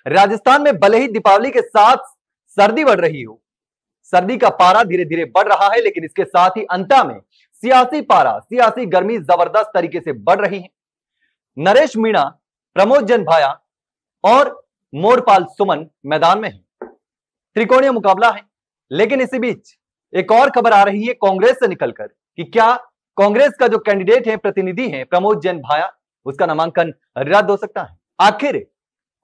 राजस्थान में भले ही दीपावली के साथ सर्दी बढ़ रही हो, सर्दी का पारा धीरे धीरे बढ़ रहा है, लेकिन इसके साथ ही अंता में सियासी पारा, सियासी गर्मी जबरदस्त तरीके से बढ़ रही है। नरेश मीणा, प्रमोद जन भाया और मोरपाल सुमन मैदान में है। त्रिकोणीय मुकाबला है। लेकिन इसी बीच एक और खबर आ रही है कांग्रेस से निकलकर कि क्या कांग्रेस का जो कैंडिडेट है, प्रतिनिधि है प्रमोद जन भाया, उसका नामांकन रद्द हो सकता है। आखिर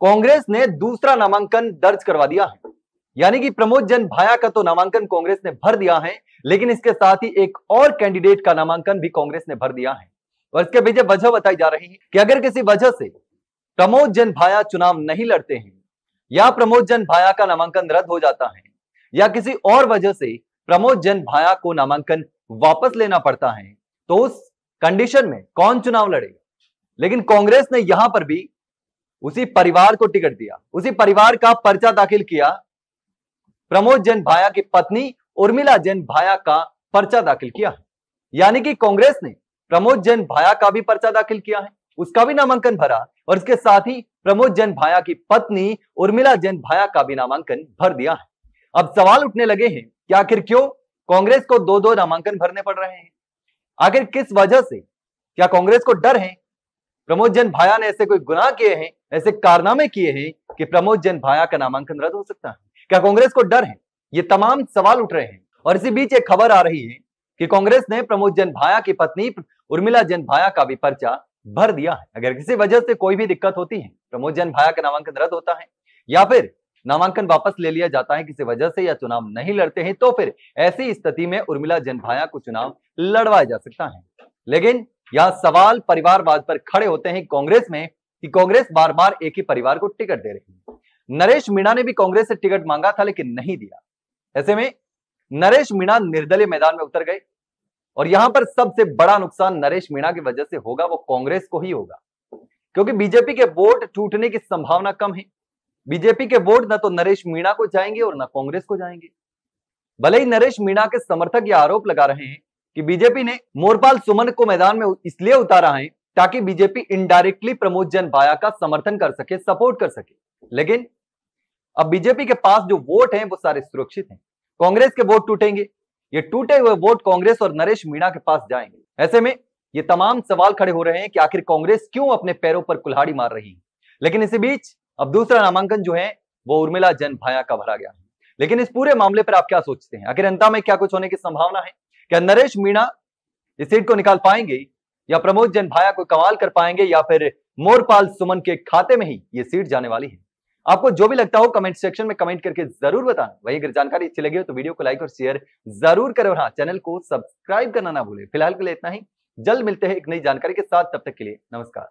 कांग्रेस ने दूसरा नामांकन दर्ज करवा दिया है, यानी कि प्रमोद जन भाया का तो नामांकन कांग्रेस ने भर दिया है, लेकिन इसके साथ ही एक और कैंडिडेट का नामांकन भी कांग्रेस ने भर दिया है। और इसके पीछे वजह बताई जा रही है कि अगर किसी वजह से प्रमोद जन भाया चुनाव नहीं लड़ते हैं, या प्रमोद जन भाया का नामांकन रद्द हो जाता है, या किसी और वजह से प्रमोद जन भाया को नामांकन वापस लेना पड़ता है, तो उस कंडीशन में कौन चुनाव लड़ेगा। लेकिन कांग्रेस ने यहां पर भी उसी परिवार को टिकट दिया, उसी परिवार का पर्चा दाखिल किया। प्रमोद जन भाया की पत्नी उर्मिला जन भाया का पर्चा दाखिल किया है, यानी कि कांग्रेस ने प्रमोद जन भाया का भी पर्चा दाखिल किया है, उसका भी नामांकन भरा, और इसके साथ ही प्रमोद जन भाया की पत्नी उर्मिला जन भाया का भी नामांकन भर दिया है। अब सवाल उठने लगे हैं कि आखिर क्यों कांग्रेस को दो दो नामांकन भरने पड़ रहे हैं, आखिर किस वजह से। क्या कांग्रेस को डर है प्रमोद जन भाया ने ऐसे कोई गुनाह किए हैं, ऐसे कारनामे किए हैं कि प्रमोद जन भाया का नामांकन रद्द हो सकता है। क्या कांग्रेस को डर है, ये तमाम सवाल उठ रहे हैं। और इसी बीच एक खबर आ रही है कि कांग्रेस ने प्रमोद जन भाया की पत्नी उर्मिला जन भाया का भी पर्चा भर दिया है। अगर किसी वजह से कोई भी दिक्कत होती है, प्रमोद जन भाया का नामांकन रद्द होता है, या फिर नामांकन वापस ले लिया जाता है किसी वजह से, या चुनाव नहीं लड़ते हैं, तो फिर ऐसी स्थिति में उर्मिला जन भाया को चुनाव लड़वाया जा सकता है। लेकिन यह सवाल परिवारवाद पर खड़े होते हैं कांग्रेस में कि कांग्रेस बार बार एक ही परिवार को टिकट दे रही है। नरेश मीणा ने भी कांग्रेस से टिकट मांगा था, लेकिन नहीं दिया। ऐसे में नरेश मीणा निर्दलीय मैदान में उतर गए, और यहां पर सबसे बड़ा नुकसान नरेश मीणा की वजह से होगा, वो कांग्रेस को ही होगा, क्योंकि बीजेपी के वोट टूटने की संभावना कम है। बीजेपी के वोट न तो नरेश मीणा को जाएंगे और न कांग्रेस को जाएंगे। भले ही नरेश मीणा के समर्थक यह आरोप लगा रहे हैं कि बीजेपी ने मोरपाल सुमन को मैदान में इसलिए उतारा है ताकि बीजेपी इनडायरेक्टली प्रमोद जन भाया का समर्थन कर सके, सपोर्ट कर सके। लेकिन अब बीजेपी के पास जो वोट हैं वो सारे सुरक्षित हैं। कांग्रेस के वोट टूटेंगे, ये टूटे हुए वोट कांग्रेस और नरेश मीणा के पास जाएंगे। ऐसे में ये तमाम सवाल खड़े हो रहे हैं कि आखिर कांग्रेस क्यों अपने पैरों पर कुल्हाड़ी मार रही है। लेकिन इसी बीच अब दूसरा नामांकन जो है वो उर्मिला जन भाया का भरा गया है। लेकिन इस पूरे मामले पर आप क्या सोचते हैं, आखिर अंत में क्या कुछ होने की संभावना है? क्या नरेश मीणा इस सीट को निकाल पाएंगे, या प्रमोद जन भाया को कमाल कर पाएंगे, या फिर मोरपाल सुमन के खाते में ही ये सीट जाने वाली है? आपको जो भी लगता हो कमेंट सेक्शन में कमेंट करके जरूर बताना। वही अगर जानकारी अच्छी लगी हो तो वीडियो को लाइक और शेयर जरूर करें, और हाँ, चैनल को सब्सक्राइब करना ना भूलें। फिलहाल के लिए इतना ही, जल्द मिलते हैं एक नई जानकारी के साथ, तब तक के लिए नमस्कार।